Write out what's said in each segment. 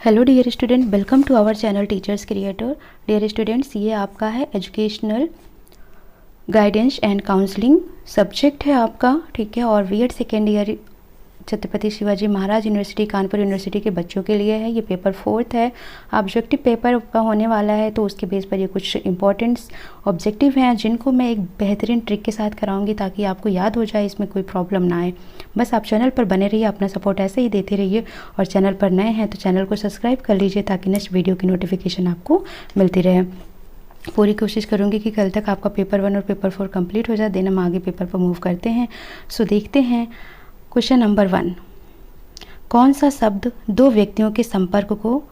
Hello dear student, welcome to our channel teachers creator. Dear students, ये आपका है educational guidance and counselling subject है आपका, ठीक है। और B Ed second year Chhatrapati Shivaji Maharaj university Kanpur university के बच्चों के लिए है। ये पेपर 4 है, ऑब्जेक्टिव पेपर का होने वाला है। तो उसके बेस पर ये कुछ इंपॉर्टेंट्स ऑब्जेक्टिव हैं जिनको मैं एक बेहतरीन ट्रिक के साथ कराऊंगी ताकि आपको याद हो जाए, इसमें कोई प्रॉब्लम ना आए। बस आप चैनल पर बने रहिए, अपना सपोर्ट ऐसे ही देते रहिए। और चैनल पर नए हैं तो चैनल को सब्सक्राइब कर लीजिए ताकि नेक्स्ट वीडियो की नोटिफिकेशन आपको मिलती रहे। पूरी कोशिश करूंगी कि कल तक आपका पेपर 1 और पेपर 4 कंप्लीट हो जाए, देन हम आगे पेपर पर मूव करते हैं। सो देखते हैं क्वेश्चन नंबर 1। कौन सा शब्द दो व्यक्तियों के संपर्क को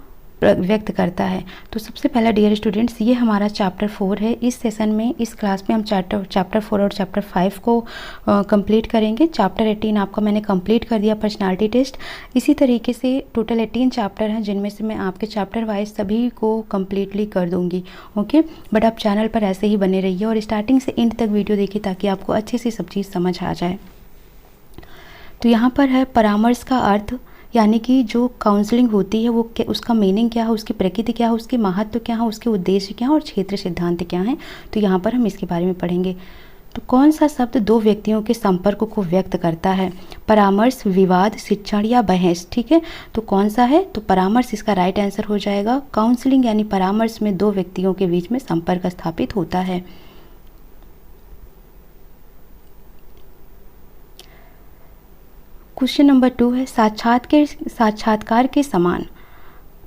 व्यक्त करता है? तो सबसे पहला डियर स्टूडेंट्स, ये हमारा चैप्टर 4 है। इस सेशन में, इस क्लास में हम चैप्टर 4 और चैप्टर 5 को कंप्लीट करेंगे। चैप्टर 18 आपका मैंने कंप्लीट कर दिया, पर्सनालिटी टेस्ट। इसी तरीके से टोटल 18 चैप्टर हैं जिनमें से मैं आपके चैप्टर वाइज सभी को कंप्लीटली कर दूंगी, ओके। बट आप चैनल पर ऐसे ही बने रहिए और स्टार्टिंग से एंड तक वीडियो देखिए ताकि आपको अच्छे से सब चीज़ समझ आ जाए। तो यहाँ पर है परामर्श का अर्थ, यानी कि जो काउंसलिंग होती है वो उसका मीनिंग क्या है, उसकी प्रकृति क्या है, उसके महत्व क्या है, उसके उद्देश्य क्या है और क्षेत्र सिद्धांत क्या है। तो यहाँ पर हम इसके बारे में पढ़ेंगे। तो कौन सा शब्द दो व्यक्तियों के संपर्क को व्यक्त करता है? परामर्श, विवाद, शिक्षण या बहस, ठीक है। तो कौन सा है? तो परामर्श इसका राइट आंसर हो जाएगा। काउंसलिंग यानी परामर्श में दो व्यक्तियों के बीच में संपर्क स्थापित होता है। क्वेश्चन नंबर 2 है, साक्षात्कार के समान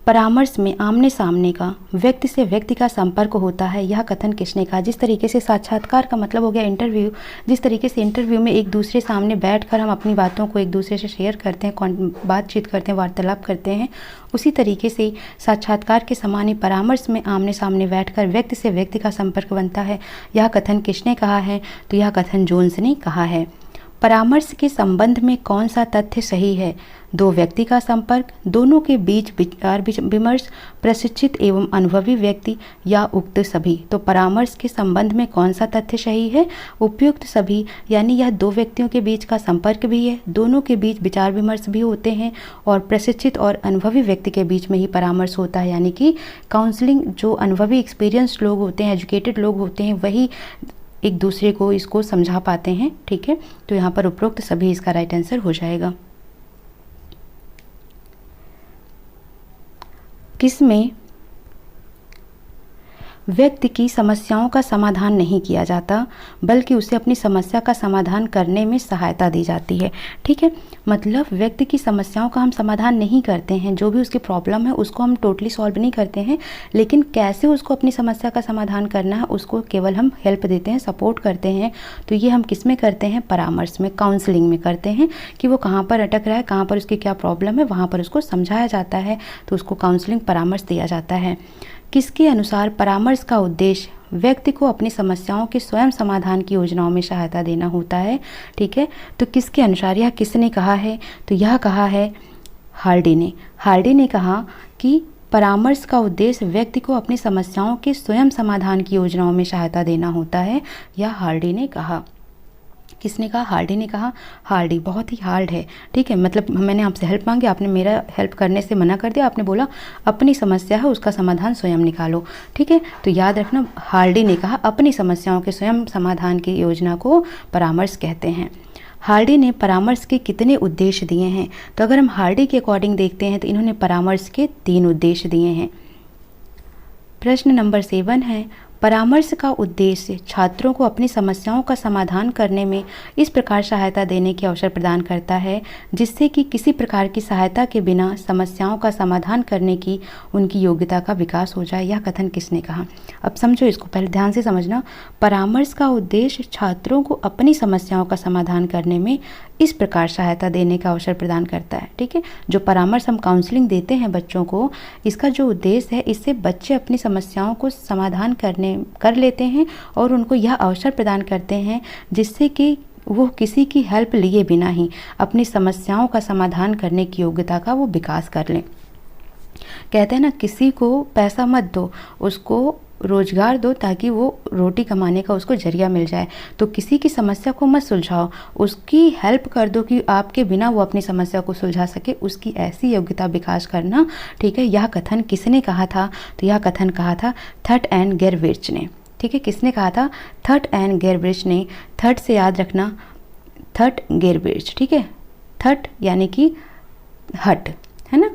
परामर्श में आमने सामने का, व्यक्ति से व्यक्ति का संपर्क होता है, यह कथन किसने कहा? जिस तरीके से साक्षात्कार का मतलब हो गया इंटरव्यू, जिस तरीके से इंटरव्यू में एक दूसरे सामने बैठकर हम अपनी बातों को एक दूसरे से शेयर करते हैं, बातचीत करते हैं, वार्तालाप करते हैं, उसी तरीके से साक्षात्कार के समान ही परामर्श में आमने सामने बैठकर व्यक्ति से व्यक्ति का संपर्क बनता है। यह कथन किसने कहा है? तो यह कथन जोन्स ने कहा है। परामर्श के संबंध में कौन सा तथ्य सही है? दो व्यक्ति का संपर्क, दोनों के बीच विचार विमर्श, प्रशिक्षित एवं अनुभवी व्यक्ति या उक्त सभी। तो परामर्श के संबंध में कौन सा तथ्य सही है? उपयुक्त सभी, यानी यह दो व्यक्तियों के बीच का संपर्क भी है, दोनों के बीच विचार विमर्श भी होते हैं और प्रशिक्षित और अनुभवी व्यक्ति के बीच में ही परामर्श होता है। यानी कि काउंसलिंग जो अनुभवी एक्सपीरियंस लोग होते हैं, एजुकेटेड लोग होते हैं, वही एक दूसरे को इसको समझा पाते हैं, ठीक है। तो यहाँ पर उपरोक्त सभी इसका राइट आंसर हो जाएगा। किसमें व्यक्ति की समस्याओं का समाधान नहीं किया जाता बल्कि उसे अपनी समस्या का समाधान करने में सहायता दी जाती है, ठीक है। मतलब व्यक्ति की समस्याओं का हम समाधान नहीं करते हैं, जो भी उसकी प्रॉब्लम है उसको हम टोटली सॉल्व नहीं करते हैं, लेकिन कैसे उसको अपनी समस्या का समाधान करना है उसको केवल हम हेल्प देते हैं, सपोर्ट करते हैं। तो ये हम किस में करते हैं? परामर्श में, काउंसलिंग में करते हैं कि वो कहाँ पर अटक रहा है, कहाँ पर उसकी क्या प्रॉब्लम है, वहाँ पर उसको समझाया जाता है। तो उसको काउंसलिंग परामर्श दिया जाता है। किसके अनुसार परामर्श का उद्देश्य व्यक्ति को अपनी समस्याओं के स्वयं समाधान की योजनाओं में सहायता देना होता है, ठीक है। तो किसके अनुसार, यह किसने कहा है? तो यह कहा है हार्डी ने। हार्डी ने कहा कि परामर्श का उद्देश्य व्यक्ति को अपनी समस्याओं के स्वयं समाधान की योजनाओं में सहायता देना होता है, यह हार्डी ने कहा। किसने कहा? हार्डी ने कहा। हार्डी बहुत ही हार्ड है, ठीक है। मतलब मैंने आपसे हेल्प मांगी, आपने मेरा हेल्प करने से मना कर दिया, आपने बोला अपनी समस्या है उसका समाधान स्वयं निकालो, ठीक है। तो याद रखना, हार्डी ने कहा अपनी समस्याओं के स्वयं समाधान की योजना को परामर्श कहते हैं। हार्डी ने परामर्श के कितने उद्देश्य दिए हैं? तो अगर हम हार्डी के अकॉर्डिंग देखते हैं तो इन्होंने परामर्श के 3 उद्देश्य दिए हैं। प्रश्न नंबर 7 है, परामर्श का उद्देश्य छात्रों को अपनी समस्याओं का समाधान करने में इस प्रकार सहायता देने के अवसर प्रदान करता है जिससे कि किसी प्रकार की सहायता के बिना समस्याओं का समाधान करने की उनकी योग्यता का विकास हो जाए। यह कथन किसने कहा? अब समझो इसको, पहले ध्यान से समझना। परामर्श का उद्देश्य छात्रों को अपनी समस्याओं का समाधान करने में इस प्रकार सहायता देने का अवसर प्रदान करता है, ठीक है। जो परामर्श हम काउंसलिंग देते हैं बच्चों को, इसका जो उद्देश्य है, इससे बच्चे अपनी समस्याओं को समाधान कर लेते हैं और उनको यह अवसर प्रदान करते हैं जिससे कि वो किसी की हेल्प लिए बिना ही अपनी समस्याओं का समाधान करने की योग्यता का वो विकास कर लें। कहते हैं ना, किसी को पैसा मत दो, उसको रोजगार दो ताकि वो रोटी कमाने का उसको जरिया मिल जाए। तो किसी की समस्या को मत सुलझाओ, उसकी हेल्प कर दो कि आपके बिना वो अपनी समस्या को सुलझा सके, उसकी ऐसी योग्यता विकास करना। ठीक है, यह कथन किसने कहा था? तो यह कथन कहा था थट एंड गेरविच ने। ठीक है, किसने कहा था? थट एंड गेरविच ने। थट से याद रखना, थट गेरविच। ठीक है, थट यानी कि हट, है ना,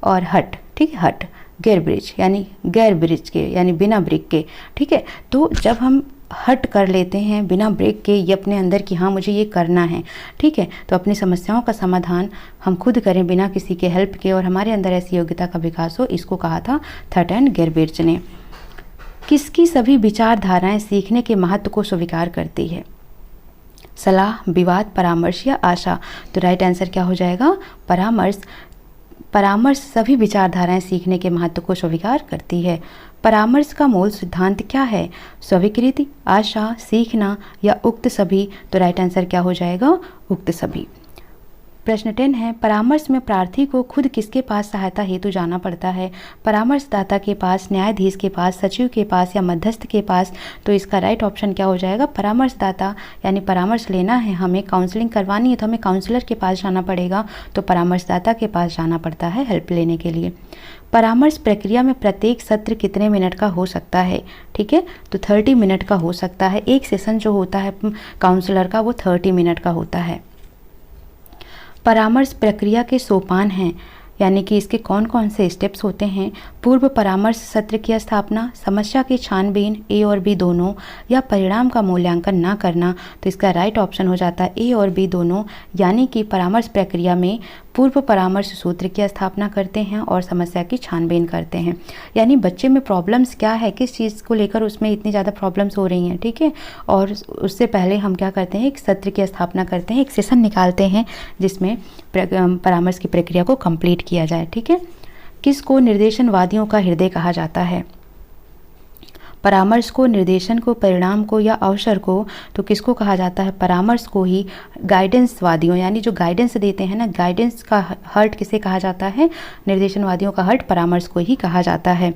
और हट, ठीक है, हट। गेरब्रिज यानी गैर ब्रिज के, यानी बिना ब्रेक के। ठीक है, तो जब हम हट कर लेते हैं बिना ब्रेक के, ये अपने अंदर कि हाँ मुझे ये करना है, ठीक है, तो अपनी समस्याओं का समाधान हम खुद करें बिना किसी के हेल्प के, और हमारे अंदर ऐसी योग्यता का विकास हो, इसको कहा था थट एंड गेरब्रिज ने। किसकी सभी विचारधाराएं सीखने के महत्व को स्वीकार करती है? सलाह, विवाद, परामर्श या आशा? तो राइट आंसर क्या हो जाएगा? परामर्श। परामर्श सभी विचारधाराएं सीखने के महत्व को स्वीकार करती है। परामर्श का मूल सिद्धांत क्या है? स्वीकृति, आशा, सीखना या उक्त सभी? तो राइट आंसर क्या हो जाएगा? उक्त सभी। प्रश्न 10 है, परामर्श में प्रार्थी को खुद किसके पास सहायता हेतु जाना पड़ता है? परामर्शदाता के पास, न्यायाधीश के पास, सचिव के पास या मध्यस्थ के पास? तो इसका राइट ऑप्शन क्या हो जाएगा? परामर्शदाता। यानी परामर्श लेना है हमें, काउंसलिंग करवानी है तो हमें काउंसलर के पास जाना पड़ेगा, तो परामर्शदाता के पास जाना पड़ता है हेल्प लेने के लिए। परामर्श प्रक्रिया में प्रत्येक सत्र कितने मिनट का हो सकता है? ठीक है, तो 30 मिनट का हो सकता है। एक सेशन जो होता है काउंसलर का वो 30 मिनट का होता है। परामर्श प्रक्रिया के सोपान हैं, यानी कि इसके कौन कौन से स्टेप्स होते हैं? पूर्व परामर्श सत्र की स्थापना, समस्या की छानबीन, ए और बी दोनों, या परिणाम का मूल्यांकन ना करना? तो इसका राइट ऑप्शन हो जाता है ए और बी दोनों। यानी कि परामर्श प्रक्रिया में पूर्व परामर्श सूत्र की स्थापना करते हैं और समस्या की छानबीन करते हैं। यानी बच्चे में प्रॉब्लम्स क्या है, किस चीज़ को लेकर उसमें इतनी ज़्यादा प्रॉब्लम्स हो रही हैं, ठीक है, और उससे पहले हम क्या करते हैं, एक सत्र की स्थापना करते हैं, एक सेशन निकालते हैं जिसमें परामर्श की प्रक्रिया को कंप्लीट किया जाए। ठीक है, किसको निर्देशनवादियों का हृदय कहा जाता है? परामर्श को, निर्देशन को, परिणाम को या अवसर को? तो किसको कहा जाता है? परामर्श को ही। गाइडेंसवादियों, यानी जो गाइडेंस देते हैं ना, गाइडेंस का हर्ट किसे कहा जाता है? निर्देशनवादियों का हर्ट परामर्श को ही कहा जाता है।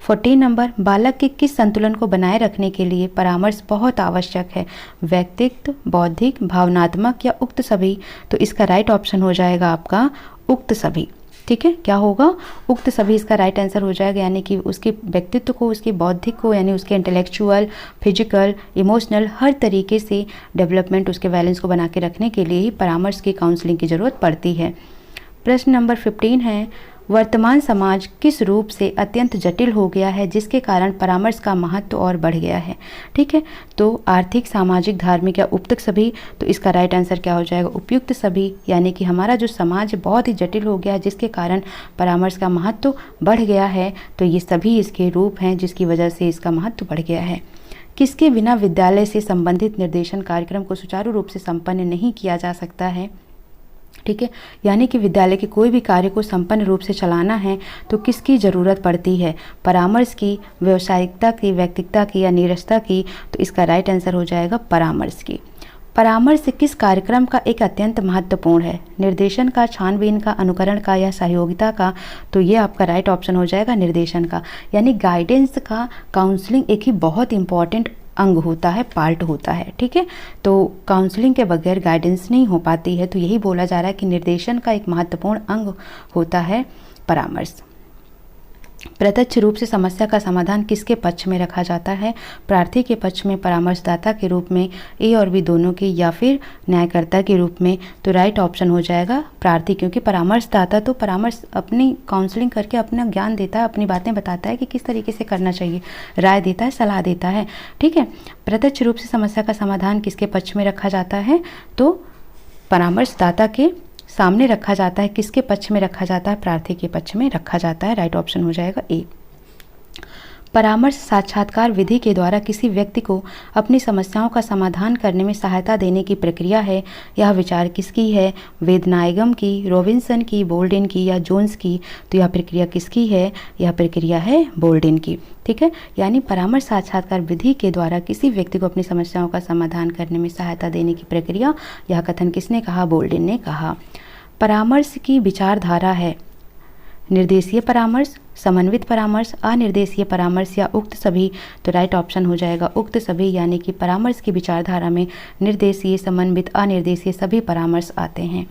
14 नंबर, बालक के किस संतुलन को बनाए रखने के लिए परामर्श बहुत आवश्यक है? व्यक्तित्व, बौद्धिक, भावनात्मक या उक्त सभी? तो इसका राइट ऑप्शन हो जाएगा आपका उक्त सभी। ठीक है, क्या होगा? उक्त सभी इसका राइट आंसर हो जाएगा। यानी कि उसके व्यक्तित्व को, उसके बौद्धिक को, यानी उसके इंटेलेक्चुअल, फिजिकल, इमोशनल, हर तरीके से डेवलपमेंट, उसके बैलेंस को बना के रखने के लिए ही परामर्श की काउंसलिंग की ज़रूरत पड़ती है। प्रश्न नंबर 15 है, वर्तमान समाज किस रूप से अत्यंत जटिल हो गया है जिसके कारण परामर्श का महत्व और बढ़ गया है? ठीक है, तो आर्थिक, सामाजिक, धार्मिक या उपयुक्त सभी? तो इसका राइट आंसर क्या हो जाएगा? उपयुक्त सभी। यानी कि हमारा जो समाज बहुत ही जटिल हो गया है जिसके कारण परामर्श का महत्व बढ़ गया है, तो ये सभी इसके रूप हैं जिसकी वजह से इसका महत्व बढ़ गया है। किसके बिना विद्यालय से संबंधित निर्देशन कार्यक्रम को सुचारू रूप से संपन्न नहीं किया जा सकता है? ठीक है, यानी कि विद्यालय के कोई भी कार्य को संपन्न रूप से चलाना है तो किसकी ज़रूरत पड़ती है? परामर्श की, व्यावसायिकता की, व्यक्तिगता की या नीरसता की? तो इसका राइट आंसर हो जाएगा परामर्श की। परामर्श किस कार्यक्रम का एक अत्यंत महत्वपूर्ण है? निर्देशन का, छानबीन का, अनुकरण का या सहयोगिता का? तो ये आपका राइट ऑप्शन हो जाएगा निर्देशन का। यानी गाइडेंस का काउंसलिंग एक ही बहुत इंपॉर्टेंट अंग होता है, पार्ट होता है। ठीक है, तो काउंसलिंग के बगैर गाइडेंस नहीं हो पाती है, तो यही बोला जा रहा है कि निर्देशन का एक महत्वपूर्ण अंग होता है परामर्श। प्रत्यक्ष रूप से समस्या का समाधान किसके पक्ष में रखा जाता है? प्रार्थी के पक्ष में, परामर्शदाता के रूप में, ए और बी दोनों के, या फिर न्यायकर्ता के रूप में? तो राइट ऑप्शन हो जाएगा प्रार्थी, क्योंकि परामर्शदाता तो परामर्श अपनी काउंसलिंग करके अपना ज्ञान देता है, अपनी बातें बताता है कि किस तरीके से करना चाहिए, राय देता है, सलाह देता है। ठीक है, प्रत्यक्ष रूप से समस्या का समाधान किसके पक्ष में रखा जाता है? तो परामर्शदाता के सामने रखा जाता है। किसके पक्ष में रखा जाता है? प्रार्थी के पक्ष में रखा जाता है। राइट ऑप्शन हो जाएगा ए। परामर्श साक्षात्कार विधि के द्वारा किसी व्यक्ति को अपनी समस्याओं का समाधान करने में सहायता देने की प्रक्रिया है। यह विचार किसकी है? वेदनायगम की, रॉबिन्सन की, बोल्डिन की या जोन्स की? तो यह प्रक्रिया किसकी है? यह प्रक्रिया है बोल्डिन की। ठीक है, यानी परामर्श साक्षात्कार विधि के द्वारा किसी व्यक्ति को अपनी समस्याओं का समाधान करने में सहायता देने की प्रक्रिया, यह कथन किसने कहा? बोल्डिन ने कहा। परामर्श की विचारधारा है, निर्देशीय परामर्श, समन्वित परामर्श, अनिर्देशीय परामर्श या उक्त सभी। तो राइट ऑप्शन हो जाएगा उक्त सभी, यानी कि परामर्श की विचारधारा में निर्देशीय, समन्वित, अनिर्देशीय सभी परामर्श आते हैं।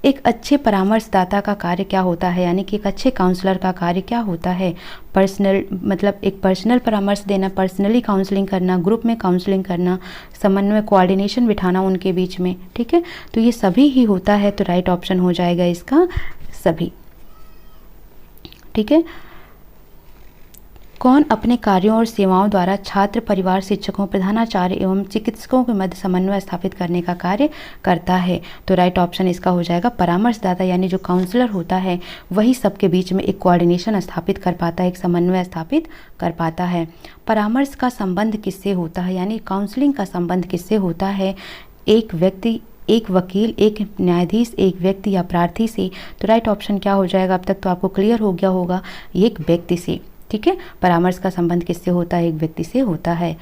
एक अच्छे परामर्शदाता का कार्य क्या होता है, यानी कि एक अच्छे काउंसलर का कार्य क्या होता है? पर्सनल, मतलब एक पर्सनल परामर्श देना, पर्सनली काउंसलिंग करना, ग्रुप में काउंसलिंग करना, समन्वय, कोऑर्डिनेशन बिठाना उनके बीच में, ठीक है। तो ये सभी ही होता है, तो राइट ऑप्शन हो जाएगा इसका सभी, ठीक है। कौन अपने कार्यों और सेवाओं द्वारा छात्र, परिवार, शिक्षकों, प्रधानाचार्य एवं चिकित्सकों के मध्य समन्वय स्थापित करने का कार्य करता है? तो राइट ऑप्शन इसका हो जाएगा परामर्शदाता, यानी जो काउंसलर होता है वही सबके बीच में एक कोऑर्डिनेशन स्थापित कर पाता है, एक समन्वय स्थापित कर पाता है। परामर्श का संबंध किससे होता है, यानी काउंसलिंग का संबंध किससे होता है? एक व्यक्ति, एक वकील, एक न्यायाधीश, एक व्यक्ति या प्रार्थी से। तो राइट ऑप्शन क्या हो जाएगा? अब तक तो आपको क्लियर हो गया होगा, एक व्यक्ति से, ठीक है। परामर्श का संबंध किससे होता है? एक व्यक्ति से होता है।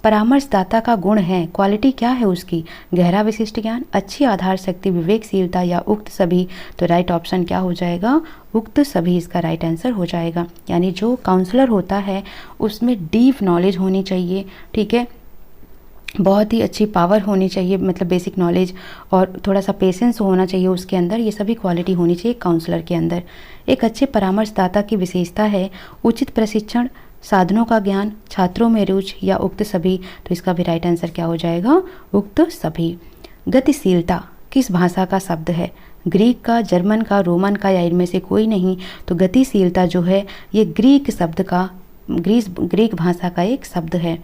परामर्शदाता का गुण है, क्वालिटी क्या है उसकी? गहरा विशिष्ट ज्ञान, अच्छी आधार शक्ति, विवेकशीलता या उक्त सभी। तो राइट ऑप्शन क्या हो जाएगा? उक्त सभी इसका राइट आंसर हो जाएगा। यानी जो काउंसलर होता है उसमें डीप नॉलेज होनी चाहिए, ठीक है, बहुत ही अच्छी पावर होनी चाहिए, मतलब बेसिक नॉलेज, और थोड़ा सा पेशेंस होना चाहिए उसके अंदर, ये सभी क्वालिटी होनी चाहिए काउंसलर के अंदर। एक अच्छे परामर्शदाता की विशेषता है उचित प्रशिक्षण, साधनों का ज्ञान, छात्रों में रुचि या उक्त सभी। तो इसका भी राइट आंसर क्या हो जाएगा? उक्त सभी। गतिशीलता किस भाषा का शब्द है? ग्रीक का, जर्मन का, रोमन का, या इनमें से कोई नहीं? तो गतिशीलता जो है ये ग्रीक शब्द का, ग्रीक भाषा का एक शब्द है।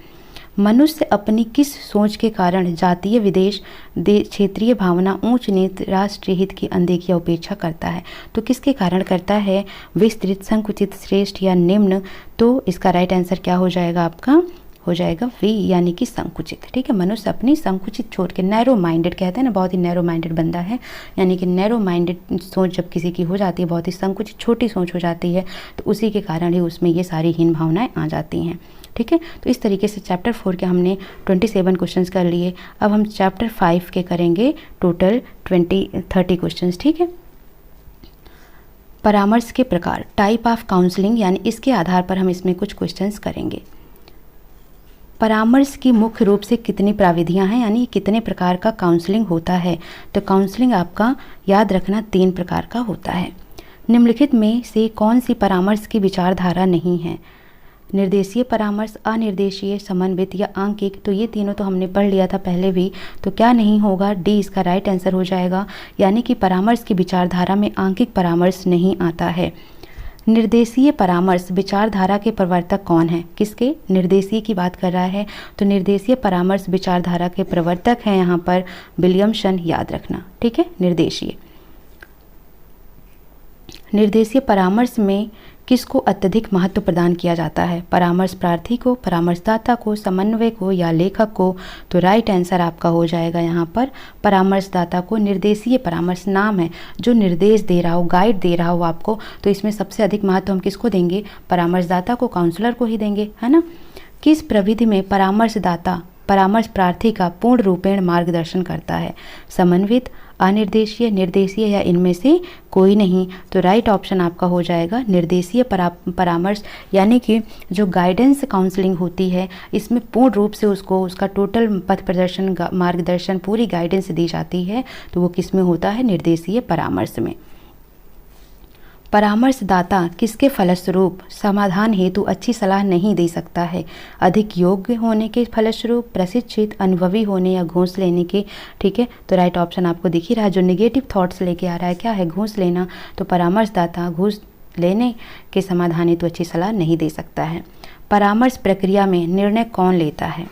मनुष्य अपनी किस सोच के कारण जातीय, विदेश, क्षेत्रीय भावना, ऊंच नीच, राष्ट्रीय हित की अनदेखी या उपेक्षा करता है? तो किसके कारण करता है? विस्तृत, संकुचित, श्रेष्ठ या निम्न। तो इसका राइट आंसर क्या हो जाएगा आपका? हो जाएगा वी, यानी कि संकुचित, ठीक है। मनुष्य अपनी संकुचित छोड़ के, नैरो माइंडेड कहते हैं ना, बहुत ही नैरो माइंडेड बंदा है, यानी कि नैरो माइंडेड सोच जब किसी की हो जाती है, बहुत ही संकुचित छोटी सोच हो जाती है, तो उसी के कारण ही उसमें ये सारी हीन भावनाएं आ जाती हैं, ठीक है। तो इस तरीके से चैप्टर 4 के हमने 27 क्वेश्चंस कर लिए। अब हम चैप्टर 5 के करेंगे टोटल 30 क्वेश्चंस, ठीक है। परामर्श के प्रकार, टाइप ऑफ काउंसलिंग, यानी इसके आधार पर हम इसमें कुछ क्वेश्चंस करेंगे। परामर्श की मुख्य रूप से कितनी प्राविधियां हैं, यानी कितने प्रकार का काउंसलिंग होता है? तो काउंसलिंग आपका याद रखना 3 प्रकार का होता है। निम्नलिखित में से कौन सी परामर्श की विचारधारा नहीं है? निर्देशीय परामर्श, अनिर्देशीय, समन्वित या आंकिक। तो ये तीनों तो हमने पढ़ लिया था पहले भी, तो क्या नहीं होगा? डी इसका राइट आंसर हो जाएगा, यानी कि परामर्श की विचारधारा में आंकिक परामर्श नहीं आता है। निर्देशीय परामर्श विचारधारा के प्रवर्तक कौन है? किसके? निर्देशीय की बात कर रहा है, तो निर्देशीय परामर्श विचारधारा के प्रवर्तक हैं यहाँ पर विलियमसन, याद रखना, ठीक है। निर्देशीय परामर्श में किसको अत्यधिक महत्व प्रदान किया जाता है? परामर्श प्रार्थी को, परामर्शदाता को, समन्वय को या लेखक को? तो राइट आंसर आपका हो जाएगा यहाँ पर परामर्शदाता को। निर्देशीय परामर्श नाम है, जो निर्देश दे रहा हो, गाइड दे रहा हो आपको, तो इसमें सबसे अधिक महत्व हम किसको देंगे? परामर्शदाता को, काउंसलर को ही देंगे, है ना। किस प्रविधि में परामर्शदाता परामर्श प्रार्थी का पूर्ण रूपेण मार्गदर्शन करता है? समन्वित, अनिर्देशीय, निर्देशीय या इनमें से कोई नहीं? तो राइट ऑप्शन आपका हो जाएगा निर्देशीय परामर्श, यानी कि जो गाइडेंस काउंसलिंग होती है इसमें पूर्ण रूप से उसको उसका टोटल पथ प्रदर्शन, मार्गदर्शन, पूरी गाइडेंस दी जाती है, तो वो किस में होता है? निर्देशीय परामर्श में। परामर्शदाता किसके फलस्वरूप समाधान हेतु अच्छी सलाह नहीं दे सकता है? अधिक योग्य होने के फलस्वरूप, प्रशिक्षित, अनुभवी होने या घूस लेने के, ठीक है। तो राइट ऑप्शन आपको दिख ही रहा है, जो नेगेटिव थॉट्स लेके आ रहा है, क्या है? घूस लेना। तो परामर्शदाता घूस लेने के समाधान हेतु अच्छी सलाह नहीं दे सकता है। परामर्श प्रक्रिया में निर्णय कौन लेता है?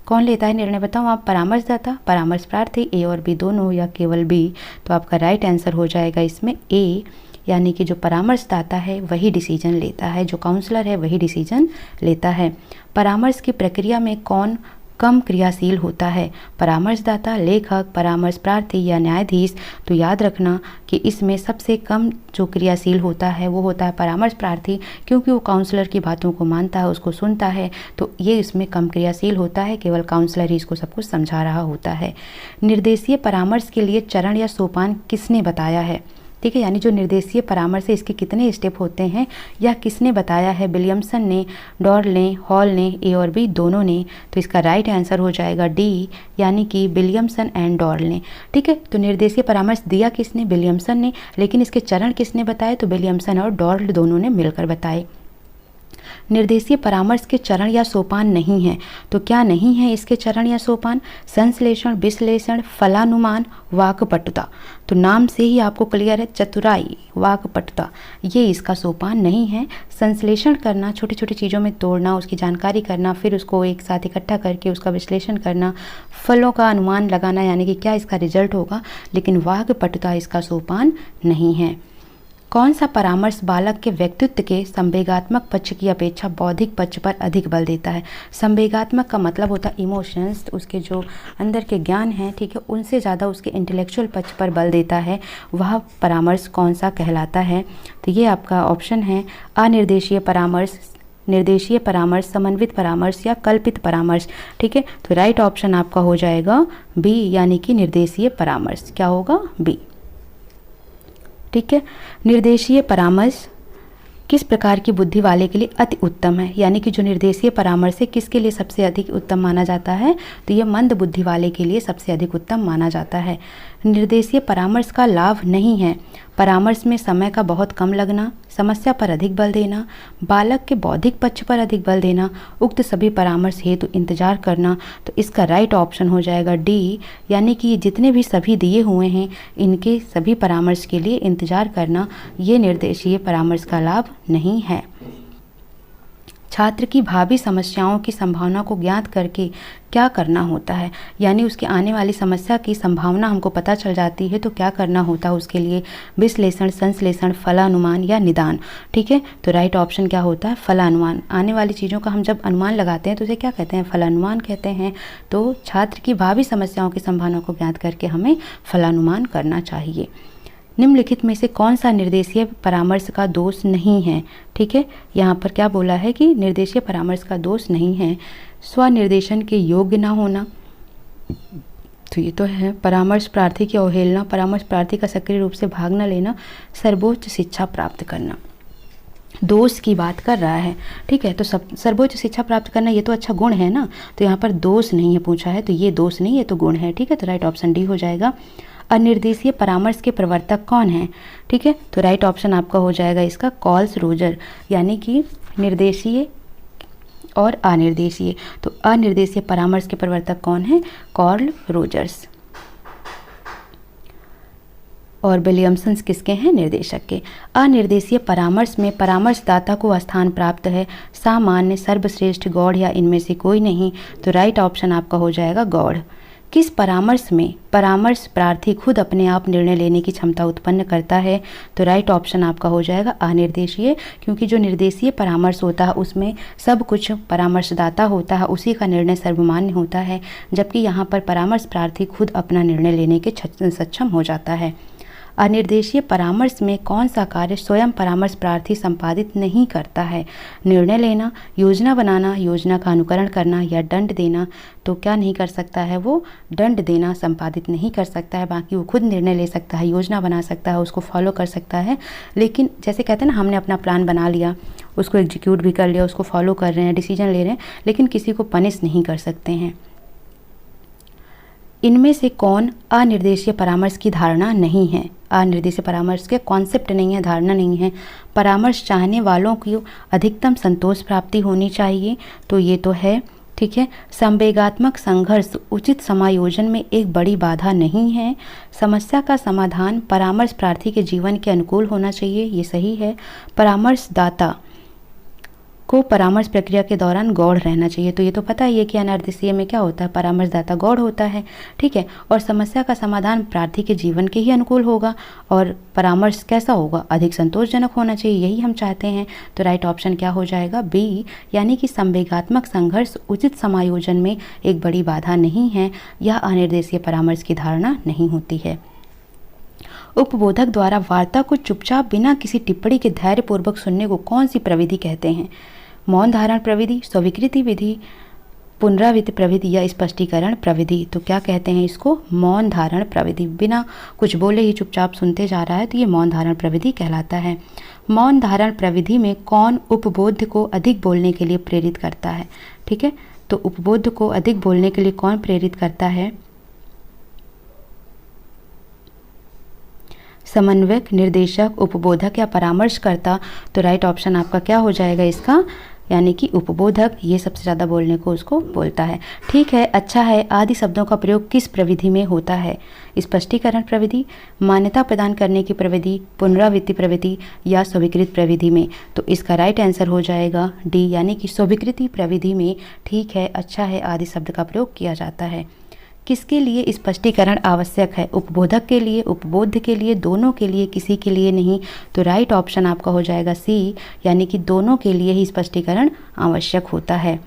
कौन लेता है निर्णय? बताओ आप। परामर्शदाता, परामर्श प्रार्थी, ए और बी दोनों या केवल बी? तो आपका राइट आंसर हो जाएगा इसमें ए, यानी कि जो परामर्शदाता है वही डिसीजन लेता है, जो काउंसलर है वही डिसीजन लेता है। परामर्श की प्रक्रिया में कौन कम क्रियाशील होता है? परामर्शदाता, लेखक, परामर्श प्रार्थी या न्यायाधीश? तो याद रखना कि इसमें सबसे कम जो क्रियाशील होता है वो होता है परामर्श प्रार्थी, क्योंकि वो काउंसलर की बातों को मानता है, उसको सुनता है, तो ये इसमें कम क्रियाशील होता है, केवल काउंसलर ही इसको सब कुछ समझा रहा होता है। निर्देशीय परामर्श के लिए चरण या सोपान किसने बताया है? ठीक है, यानी जो निर्देशीय परामर्श है इसके कितने स्टेप होते हैं यह किसने बताया है, विलियमसन ने, डॉर्ल ने, हॉल ने, ए और बी दोनों ने। तो इसका राइट आंसर हो जाएगा डी, यानी कि विलियमसन एंड डॉर्ल ने। ठीक है, तो निर्देशीय परामर्श दिया किसने, विलियमसन ने, लेकिन इसके चरण किसने बताए, तो विलियमसन और डॉर्ल दोनों ने मिलकर बताए। निर्देशीय परामर्श के चरण या सोपान नहीं है, तो क्या नहीं है इसके चरण या सोपान, संश्लेषण, विश्लेषण, फलानुमान, वाक्पटुता। तो नाम से ही आपको क्लियर है, चतुराई, वाक्पटुता, ये इसका सोपान नहीं है। संश्लेषण करना, छोटी छोटी चीज़ों में तोड़ना, उसकी जानकारी करना, फिर उसको एक साथ इकट्ठा करके उसका विश्लेषण करना, फलों का अनुमान लगाना, यानी कि क्या इसका रिजल्ट होगा, लेकिन वाक्पटुता इसका सोपान नहीं है। कौन सा परामर्श बालक के व्यक्तित्व के संवेगात्मक पक्ष की अपेक्षा बौद्धिक पक्ष पर अधिक बल देता है। संवेगात्मक का मतलब होता है इमोशंस, उसके जो अंदर के ज्ञान हैं, ठीक है, उनसे ज़्यादा उसके इंटेलेक्चुअल पक्ष पर बल देता है, वह परामर्श कौन सा कहलाता है। तो ये आपका ऑप्शन है अनिर्देशीय परामर्श, निर्देशीय परामर्श, समन्वित परामर्श या कल्पित परामर्श। ठीक है, तो राइट ऑप्शन आपका हो जाएगा बी, यानी कि निर्देशीय परामर्श। क्या होगा, बी। ठीक है, निर्देशीय परामर्श किस प्रकार की बुद्धि वाले के लिए अति उत्तम है, यानी कि जो निर्देशीय परामर्श है किसके लिए सबसे अधिक उत्तम माना जाता है, तो ये मंद बुद्धि वाले के लिए सबसे अधिक उत्तम माना जाता है। निर्देशीय परामर्श का लाभ नहीं है, परामर्श में समय का बहुत कम लगना, समस्या पर अधिक बल देना, बालक के बौद्धिक पक्ष पर अधिक बल देना, उक्त सभी परामर्श हेतु इंतजार करना। तो इसका राइट ऑप्शन हो जाएगा डी, यानी कि जितने भी सभी दिए हुए हैं इनके सभी परामर्श के लिए इंतजार करना, ये निर्देशीय परामर्श का लाभ नहीं है। छात्र की भावी समस्याओं की संभावना को ज्ञात करके क्या करना होता है, यानी उसके आने वाली समस्या की संभावना हमको पता चल जाती है तो क्या करना होता है उसके लिए, विश्लेषण, संश्लेषण, फलानुमान या निदान। ठीक है, तो राइट ऑप्शन क्या होता है, फलानुमान। आने वाली चीज़ों का हम जब अनुमान लगाते हैं तो उसे क्या कहते हैं, फलानुमान कहते हैं। तो छात्र की भावी समस्याओं की संभावना को ज्ञात करके हमें फलानुमान करना चाहिए। निम्नलिखित में से कौन सा निर्देशीय परामर्श का दोष नहीं है। ठीक है, यहाँ पर क्या बोला है कि निर्देशीय परामर्श का दोष नहीं है, स्वनिर्देशन के योग्य ना होना, तो ये तो है, परामर्श प्रार्थी की अवहेलना, परामर्श प्रार्थी का सक्रिय रूप से भाग न लेना, सर्वोच्च शिक्षा प्राप्त करना। दोष की बात कर रहा है, ठीक है, तो सर्वोच्च शिक्षा प्राप्त करना ये तो अच्छा गुण है ना, तो यहाँ पर दोष नहीं है पूछा है, तो ये दोष नहीं, ये तो गुण है। ठीक है, तो राइट ऑप्शन डी हो जाएगा। अनिर्देशीय परामर्श के प्रवर्तक कौन है, ठीक है, तो राइट ऑप्शन आपका हो जाएगा इसका कॉल्स रोजर, यानी कि निर्देशीय और अनिर्देशीय। तो अनिर्देशीय परामर्श के प्रवर्तक कौन है, कॉर्ल रोजर्स। और विलियमसन किसके हैं, निर्देशक के। अनिर्देशीय परामर्श में परामर्शदाता को स्थान प्राप्त है, सामान्य, सर्वश्रेष्ठ, गौड़ या इनमें से कोई नहीं। तो राइट ऑप्शन आपका हो जाएगा गौड़। किस परामर्श में परामर्श प्रार्थी खुद अपने आप निर्णय लेने की क्षमता उत्पन्न करता है, तो राइट ऑप्शन आपका हो जाएगा अनिर्देशीय, क्योंकि जो निर्देशीय परामर्श होता है उसमें सब कुछ परामर्शदाता होता है, उसी का निर्णय सर्वमान्य होता है, जबकि यहाँ पर परामर्श प्रार्थी खुद अपना निर्णय लेने के सक्षम हो जाता है। अनिर्देशीय परामर्श में कौन सा कार्य स्वयं परामर्श प्रार्थी संपादित नहीं करता है, निर्णय लेना, योजना बनाना, योजना का अनुकरण करना या दंड देना। तो क्या नहीं कर सकता है, वो दंड देना संपादित नहीं कर सकता है, बाकी वो खुद निर्णय ले सकता है, योजना बना सकता है, उसको फॉलो कर सकता है। लेकिन जैसे कहते हैं ना, हमने अपना प्लान बना लिया, उसको एग्जीक्यूट भी कर लिया, उसको फॉलो कर रहे हैं, डिसीजन ले रहे हैं, लेकिन किसी को पनिश नहीं कर सकते हैं। इनमें से कौन अनिर्देशीय परामर्श की धारणा नहीं है, अनिर्देशीय परामर्श के कॉन्सेप्ट नहीं है, धारणा नहीं है। परामर्श चाहने वालों की अधिकतम संतोष प्राप्ति होनी चाहिए, तो ये तो है, ठीक है। संवेगात्मक संघर्ष उचित समायोजन में एक बड़ी बाधा नहीं है। समस्या का समाधान परामर्श प्रार्थी के जीवन के अनुकूल होना चाहिए, ये सही है। परामर्शदाता को परामर्श प्रक्रिया के दौरान गौड़ रहना चाहिए, तो ये तो पता ही है कि अनिर्देशीय में क्या होता है, परामर्शदाता गौड़ होता है, ठीक है। और समस्या का समाधान प्रार्थी के जीवन के ही अनुकूल होगा, और परामर्श कैसा होगा, अधिक संतोषजनक होना चाहिए, यही हम चाहते हैं। तो राइट ऑप्शन क्या हो जाएगा, बी, यानी कि संवेगात्मक संघर्ष उचित समायोजन में एक बड़ी बाधा नहीं है, यह अनिर्देशीय परामर्श की धारणा नहीं होती है। उपबोधक द्वारा वार्ता को चुपचाप बिना किसी टिप्पणी के धैर्यपूर्वक सुनने को कौन सी प्रविधि कहते हैं? मौन धारण प्रविधि, स्वीकृति विधि, पुनरावृत्ति प्रविधि या स्पष्टीकरण प्रविधि। तो क्या कहते हैं इसको? मौन धारण प्रविधि। बिना कुछ बोले ही चुपचाप सुनते जा रहा है तो ये मौन धारण प्रविधि कहलाता है। मौन धारण प्रविधि में कौन उपबोध को अधिक बोलने के लिए प्रेरित करता है? ठीक है, तो उपबोध को अधिक बोलने के लिए कौन प्रेरित करता है? समन्वयक, निर्देशक, उपबोधक या परामर्शकर्ता। तो राइट ऑप्शन आपका क्या हो जाएगा इसका? यानी कि उपबोधक, ये सबसे ज़्यादा बोलने को उसको बोलता है। ठीक है, अच्छा है, आदि शब्दों का प्रयोग किस प्रविधि में होता है? स्पष्टीकरण प्रविधि, मान्यता प्रदान करने की प्रविधि, पुनरावृत्ति प्रविधि या स्वीकृत प्रविधि में। तो इसका राइट आंसर हो जाएगा डी, यानी कि स्वीकृति प्रविधि में। ठीक है, अच्छा है, आदि शब्द का प्रयोग किया जाता है। किसके लिए स्पष्टीकरण आवश्यक है? उपबोधक के लिए, उपबोध के लिए, दोनों के लिए, किसी के लिए नहीं। तो राइट ऑप्शन आपका हो जाएगा सी, यानी कि दोनों के लिए ही स्पष्टीकरण आवश्यक होता है।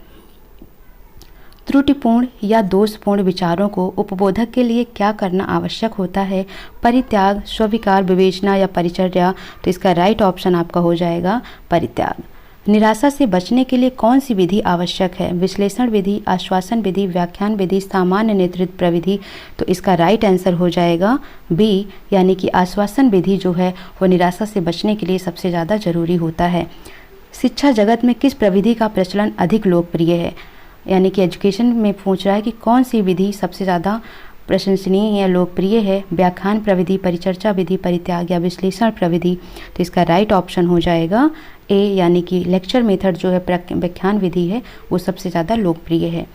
त्रुटिपूर्ण या दोषपूर्ण विचारों को उपबोधक के लिए क्या करना आवश्यक होता है? परित्याग, स्वीकार, विवेचना या परिचर्या। तो इसका राइट ऑप्शन आपका हो जाएगा परित्याग। निराशा से बचने के लिए कौन सी विधि आवश्यक है? विश्लेषण विधि, आश्वासन विधि, व्याख्यान विधि, सामान्य नेतृत्व प्रविधि। तो इसका राइट आंसर हो जाएगा बी, यानी कि आश्वासन विधि जो है वो निराशा से बचने के लिए सबसे ज़्यादा जरूरी होता है। शिक्षा जगत में किस प्रविधि का प्रचलन अधिक लोकप्रिय है? यानी कि एजुकेशन में पूछ रहा है कि कौन सी विधि सबसे ज़्यादा प्रशंसनीय या लोकप्रिय है? व्याख्यान प्रविधि, परिचर्चा विधि, परित्याग या विश्लेषण प्रविधि। तो इसका राइट ऑप्शन हो जाएगा ए, यानी कि लेक्चर मेथड जो है, व्याख्यान विधि है, वो सबसे ज़्यादा लोकप्रिय है।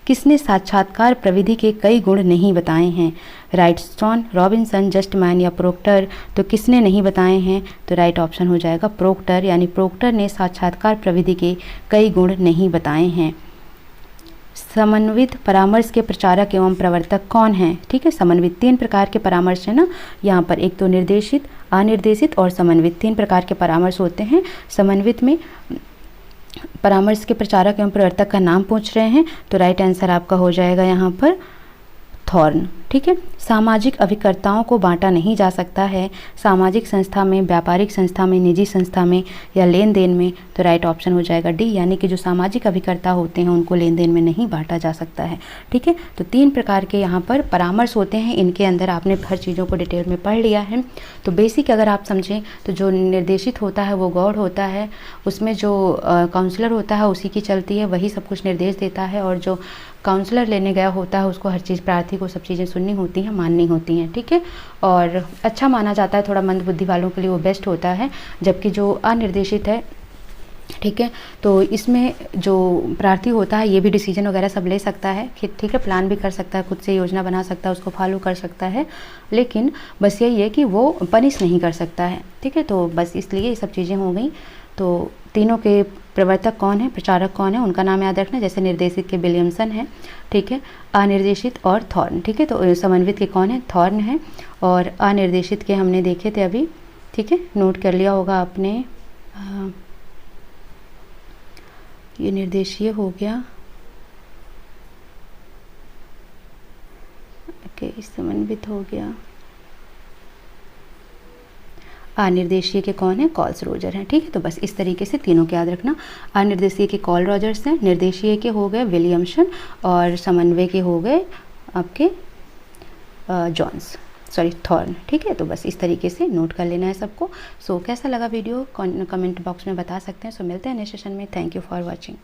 किसने साक्षात्कार प्रविधि के कई गुण नहीं बताए हैं? राइटस्टोन, रॉबिन्सन, जस्टमैन या प्रोक्टर। तो किसने नहीं बताए हैं? तो राइट ऑप्शन हो जाएगा प्रोक्टर, यानी प्रोक्टर ने साक्षात्कार प्रविधि के कई गुण नहीं बताए हैं। समन्वित परामर्श के प्रचारक एवं प्रवर्तक कौन हैं? ठीक है, समन्वित 3 प्रकार के परामर्श है ना यहाँ पर, एक तो निर्देशित, अनिर्देशित और समन्वित, 3 प्रकार के परामर्श होते हैं। समन्वित में परामर्श के प्रचारक एवं प्रवर्तक का नाम पूछ रहे हैं, तो राइट आंसर आपका हो जाएगा यहाँ पर थॉर्न। ठीक है, सामाजिक अभिकर्ताओं को बांटा नहीं जा सकता है। सामाजिक संस्था में, व्यापारिक संस्था में, निजी संस्था में या लेन देन में। तो राइट ऑप्शन हो जाएगा डी, यानी कि जो सामाजिक अभिकर्ता होते हैं उनको लेन देन में नहीं बांटा जा सकता है। ठीक है, तो 3 प्रकार के यहाँ पर परामर्श होते हैं। इनके अंदर आपने हर चीज़ों को डिटेल में पढ़ लिया है। तो बेसिक अगर आप समझें तो जो निर्देशित होता है वो गौड़ होता है, उसमें जो काउंसलर होता है उसी की चलती है, वही सब कुछ निर्देश देता है, और जो काउंसलर लेने गया होता है उसको हर चीज़, प्रार्थी को सब चीज़ें सुननी होती हैं, माननी होती हैं। ठीक है, और अच्छा माना जाता है, थोड़ा मंद बुद्धि वालों के लिए वो बेस्ट होता है। जबकि जो अनिर्देशित है, ठीक है, तो इसमें जो प्रार्थी होता है ये भी डिसीजन वगैरह सब ले सकता है, ठीक है, प्लान भी कर सकता है, खुद से योजना बना सकता है, उसको फॉलो कर सकता है, लेकिन बस यही है कि वो पनिश नहीं कर सकता है। ठीक है, तो बस इसलिए ये सब चीज़ें हो गई। तो तीनों के प्रवर्तक कौन है, प्रचारक कौन है, उनका नाम याद रखना। जैसे निर्देशित के विलियमसन है, ठीक है, अनिर्देशित और थॉर्न। ठीक है, तो समन्वित के कौन है? थॉर्न है, और अनिर्देशित के हमने देखे थे अभी। ठीक है, नोट कर लिया होगा आपने। ये निर्देशीय हो गया, ओके, समन्वित हो गया। अनिर्देशीय के कौन है? कॉल्स रोजर हैं। ठीक है, तो बस इस तरीके से तीनों को याद रखना। अनिर्देशीय के कॉल रॉजर्स हैं, निर्देशीय के हो गए विलियमसन, और समन्वय के हो गए आपके थॉर्न। ठीक है, तो बस इस तरीके से नोट कर लेना है सबको। सो कैसा लगा वीडियो कमेंट बॉक्स में बता सकते हैं। सो मिलते हैं नेक्स्ट सेशन में। Thank you for watching.